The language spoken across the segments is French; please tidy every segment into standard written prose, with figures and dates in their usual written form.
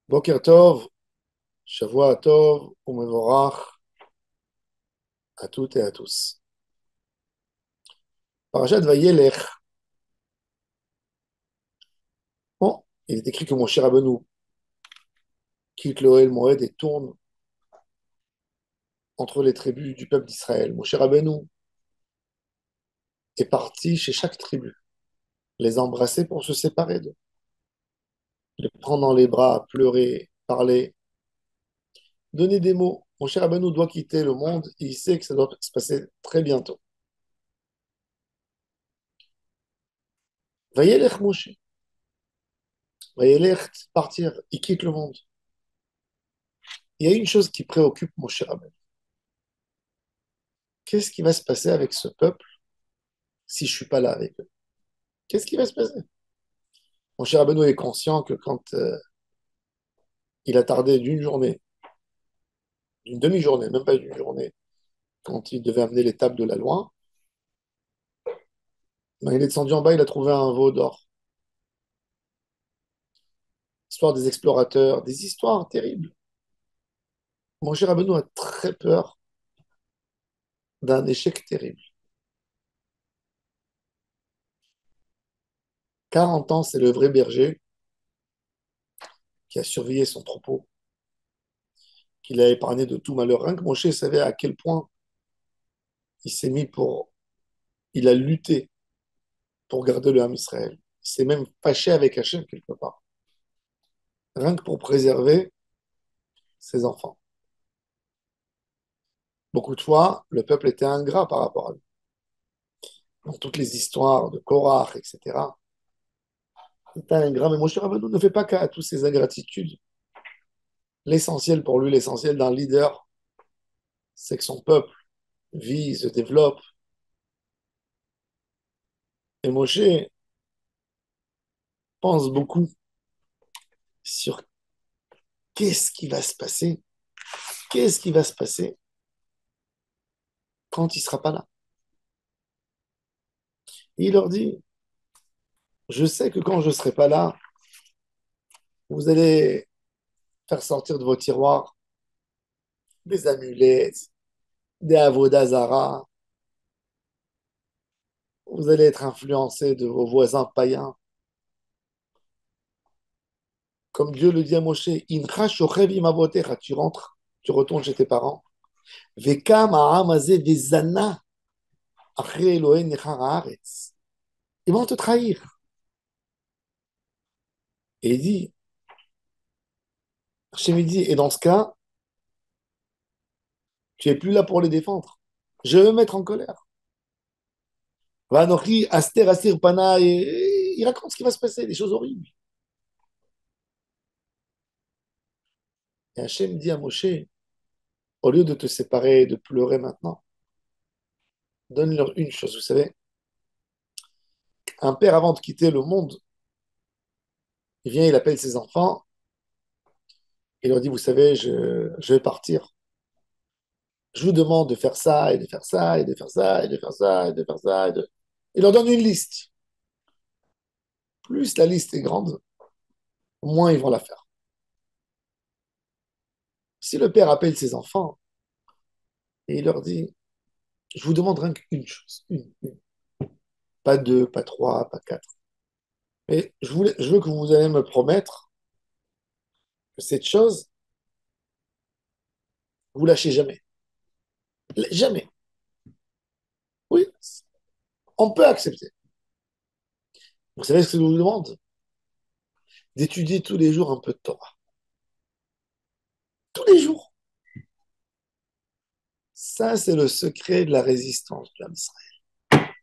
Boker Tov, Shavua Tov, Umevorach, à toutes et à tous. Parashat Vayelech, bon, il est écrit que mon cher Rabbeinu quitte l'Ohel Moed et tourne entre les tribus du peuple d'Israël. Mon cher Rabbeinu est parti chez chaque tribu, les embrasser pour se séparer d'eux, les prendre dans les bras, pleurer, parler, donner des mots. Mon cher Rabbeinu doit quitter le monde et il sait que ça doit se passer très bientôt. Vayelech Moshe, Vayelech partir, il quitte le monde. Il y a une chose qui préoccupe mon cher Rabbeinu. Qu'est-ce qui va se passer avec ce peuple si je suis pas là avec eux? Qu'est-ce qui va se passer? Mon cher Abeno est conscient que quand il a tardé d'une journée, d'une demi-journée, même pas d'une journée, quand il devait amener les tables de la loi, ben, il est descendu en bas, il a trouvé un veau d'or. Histoire des explorateurs, des histoires terribles. Mon cher Abeno a très peur d'un échec terrible. 40 ans, c'est le vrai berger qui a surveillé son troupeau, qui l'a épargné de tout malheur. Rien que Moshe savait à quel point il s'est mis pour... Il a lutté pour garder le Ham Israël. Il s'est même fâché avec Hachem quelque part. Rien que pour préserver ses enfants. Beaucoup de fois, le peuple était ingrat par rapport à lui. Dans toutes les histoires de Korach, etc., il était ingrat. Mais Moshe Rabbeinu ne fait pas cas à toutes ces ingratitudes. L'essentiel pour lui, l'essentiel d'un leader, c'est que son peuple vit, se développe. Et Moshe pense beaucoup sur qu'est-ce qui va se passer, qu'est-ce qui va se passer quand il ne sera pas là. Et il leur dit, je sais que quand je ne serai pas là, vous allez faire sortir de vos tiroirs des amulettes, des avodazara, vous allez être influencé de vos voisins païens. Comme Dieu le dit à Moshe, Incha shochev im avotecha, tu rentres, tu retournes chez tes parents. Vekam ha'am hazeh vezana achre Elohei nechar haaretz. Ils vont te trahir. Et il dit, Hachem il dit, et dans ce cas, tu es plus là pour les défendre. Je vais me mettre en colère. Vanochi aster asir pana, et il raconte ce qui va se passer, des choses horribles. Et Hachem dit à Moshe, au lieu de te séparer, de pleurer maintenant, donne-leur une chose, vous savez, un père avant de quitter le monde, il vient, il appelle ses enfants, il leur dit, vous savez, je vais partir. Je vous demande de faire ça, et de faire ça, et de faire ça, et de faire ça, et de faire ça. Il leur donne une liste. Plus la liste est grande, moins ils vont la faire. Si le père appelle ses enfants, et il leur dit, je vous demande rien qu'une chose, une. Pas deux, pas trois, pas quatre. Mais je veux que vous allez me promettre que cette chose, vous lâchez jamais. Jamais. Oui, on peut accepter. Vous savez ce que je vous demande? D'étudier tous les jours un peu de Torah. Tous les jours. Ça, c'est le secret de la résistance de l'âme Israël.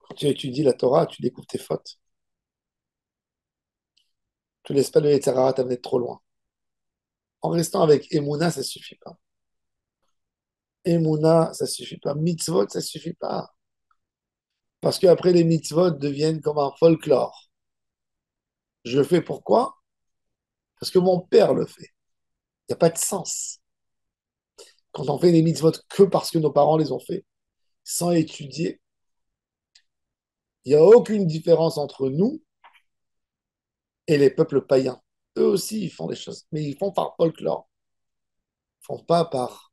Quand tu étudies la Torah, tu découvres tes fautes. Tu ne laisses pas le Yetzer Hara t'amener trop loin. En restant avec Emouna, ça ne suffit pas. Emouna, ça ne suffit pas. Mitzvot, ça ne suffit pas. Parce qu'après, les mitzvot deviennent comme un folklore. Je le fais pourquoi? Parce que mon père le fait. Il n'y a pas de sens. Quand on fait des mitzvot que parce que nos parents les ont fait, sans étudier, il n'y a aucune différence entre nous et les peuples païens. eux aussi, ils font des choses, mais ils font par folklore. Ils font pas par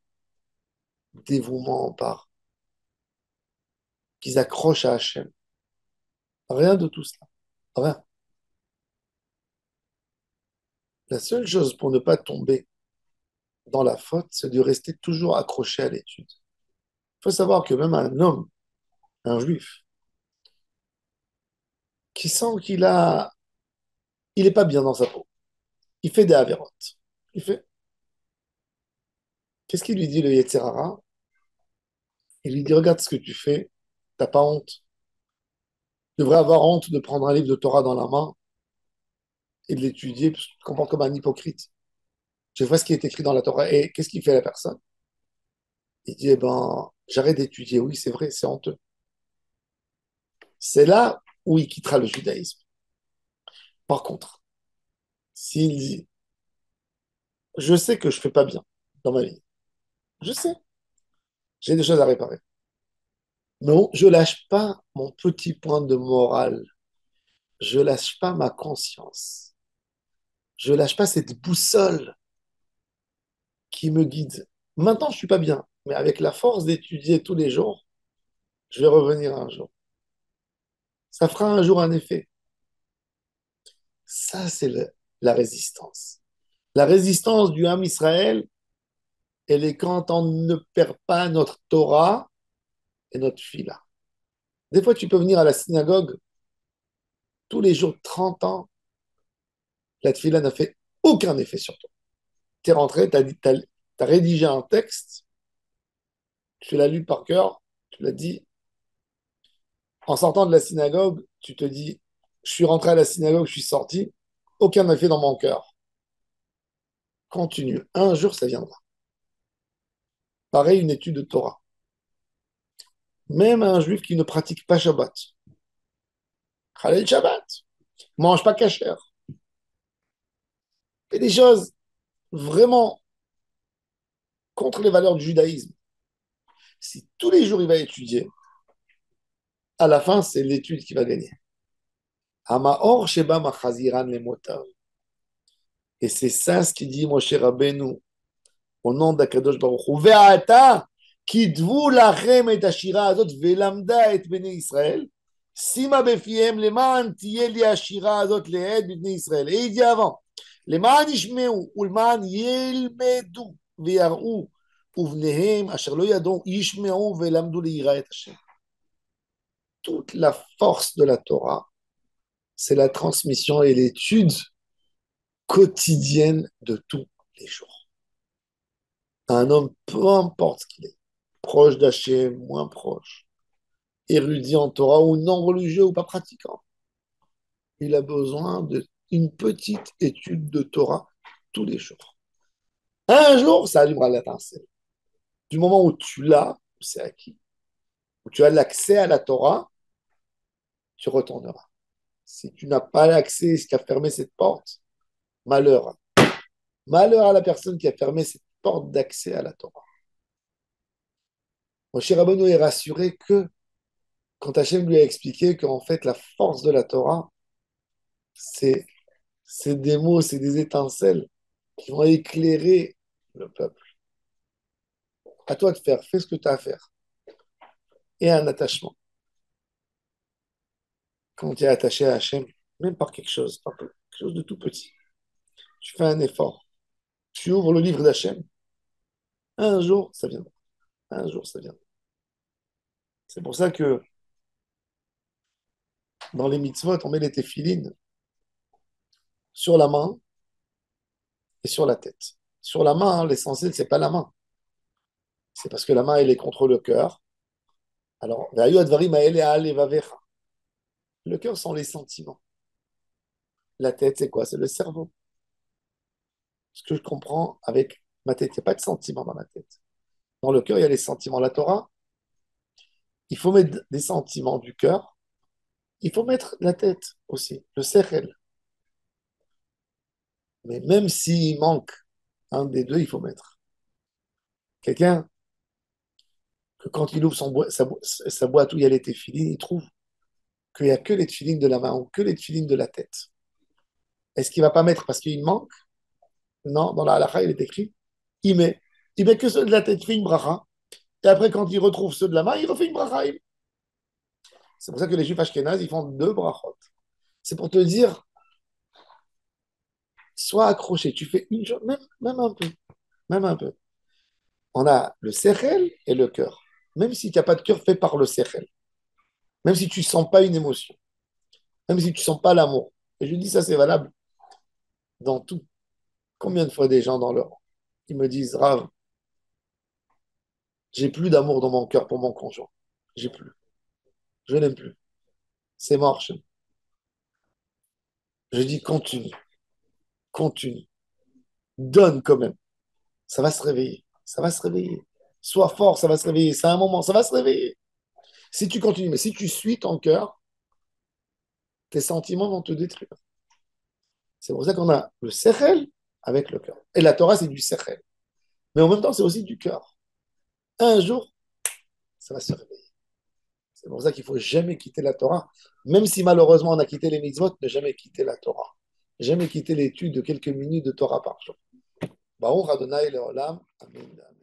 dévouement, par qu'ils accrochent à Hachem. Rien de tout cela. Rien. La seule chose pour ne pas tomber dans la faute, c'est de rester toujours accroché à l'étude. Il faut savoir que même un homme, un juif, qui sent il est pas bien dans sa peau, il fait des avérotes. Il fait, qu'est-ce qu'il lui dit le Yetzer Hara? Il lui dit, regarde ce que tu fais, t'as pas honte. Tu devrais avoir honte de prendre un livre de Torah dans la main et de l'étudier, parce que tu te comportes comme un hypocrite. Je vois ce qui est écrit dans la Torah. Et qu'est-ce qu'il fait la personne? Il dit, eh ben, j'arrête d'étudier. Oui, c'est vrai, c'est honteux. C'est là où il quittera le judaïsme. Par contre, s'il dit, je sais que je fais pas bien dans ma vie, je sais, j'ai des choses à réparer. Non, je lâche pas mon petit point de morale. Je lâche pas ma conscience. Je lâche pas cette boussole qui me guide. Maintenant, je suis pas bien, mais avec la force d'étudier tous les jours, je vais revenir un jour. Ça fera un jour un effet. Ça, c'est la résistance. La résistance du Ham Israël, elle est quand on ne perd pas notre Torah et notre fila. Des fois, tu peux venir à la synagogue tous les jours 30 ans, la fila n'a fait aucun effet sur toi. Tu es rentré, tu as rédigé un texte, tu l'as lu par cœur, tu l'as dit. En sortant de la synagogue, tu te dis, je suis rentré à la synagogue, je suis sorti, aucun effet dans mon cœur. Continue. Un jour, ça viendra. Pareil, une étude de Torah. Même un juif qui ne pratique pas Shabbat, Khalel Shabbat, mange pas kasher, fait des choses vraiment contre les valeurs du judaïsme. Si tous les jours il va étudier, à la fin, c'est l'étude qui va gagner. Hamaor sheba machaziran lemotav. Et c'est ça ce qu'il dit Moshe Rabbeinu au nom d'Akadosh Baruch Hu. Ve'ata kidvu lachem et hashira azot ve'lamda et bnei Israël. Sima befiem leman tiyeh li hashira azot le'ed bnei Israël. Et il dit avant, leman yishmeu ulman yilmedu ve'yaru ובניהם אשר לא ידעו ישמעו ולמדו ליראה את השם. Toute la force de la Torah, c'est la transmission et l'étude quotidienne de tous les jours. Un homme, peu importe ce qu'il est, proche d'Hachem, moins proche, érudit en Torah ou non religieux ou pas pratiquant, il a besoin d'une petite étude de Torah tous les jours. Un jour, ça allumera l'étincelle. Du moment où tu l'as, c'est acquis, où tu as l'accès à la Torah, tu retourneras. Si tu n'as pas l'accès, si tu as fermé cette porte, malheur. Malheur à la personne qui a fermé cette porte d'accès à la Torah. Moshe Rabbeinu est rassuré que quand Hachem lui a expliqué qu'en fait la force de la Torah, c'est des mots, c'est des étincelles qui vont éclairer le peuple. À toi de faire, fais ce que tu as à faire. Et un attachement. Quand tu es attaché à Hachem, même par quelque chose, par quelque chose de tout petit, tu fais un effort. Tu ouvres le livre d'Hachem, un jour, ça viendra. Un jour, ça viendra. C'est pour ça que dans les mitzvot, on met les téphilines sur la main et sur la tête. Sur la main, hein, l'essentiel, c'est pas la main. C'est parce que la main, elle est contre le cœur. Alors, le cœur sont les sentiments. La tête, c'est quoi? C'est le cerveau. Ce que je comprends avec ma tête, il n'y a pas de sentiments dans ma tête. Dans le cœur, il y a les sentiments. La Torah, il faut mettre des sentiments du cœur. Il faut mettre la tête aussi, le sechel. Mais même s'il manque un des deux, il faut mettre. Quelqu'un que quand il ouvre sa boîte où il y a les téfilines, il trouve qu'il n'y a que les téfilines de la main ou que les téfilines de la tête. Est-ce qu'il ne va pas mettre parce qu'il manque? Non, dans la halakha, il est écrit, il met. Il met que ceux de la tête, il fait une bracha. Et après, quand il retrouve ceux de la main, il refait une bracha. C'est pour ça que les juifs ashkénazes, ils font deux brachot. C'est pour te dire, sois accroché. Tu fais une chose, même un peu. Même un peu. On a le sechel et le cœur. Même si tu n'as pas de cœur fait par le sechel. Même si tu ne sens pas une émotion. Même si tu ne sens pas l'amour. Et je dis ça, c'est valable dans tout. Combien de fois des gens dans leur... Ils me disent, Rav, j'ai plus d'amour dans mon cœur pour mon conjoint. J'ai plus. Je n'aime plus. C'est mort chez moi. Je dis, continue. Continue. Donne quand même. Ça va se réveiller. Ça va se réveiller. Sois fort, ça va se réveiller. C'est un moment, ça va se réveiller. Si tu continues, mais si tu suis ton cœur, tes sentiments vont te détruire. C'est pour ça qu'on a le sechel avec le cœur. Et la Torah, c'est du sechel. Mais en même temps, c'est aussi du cœur. Un jour, ça va se réveiller. C'est pour ça qu'il ne faut jamais quitter la Torah. Même si malheureusement on a quitté les mitzvot, ne jamais quitter la Torah. Jamais quitter l'étude de quelques minutes de Torah par jour. Baruch Adonai Leolam. Amen.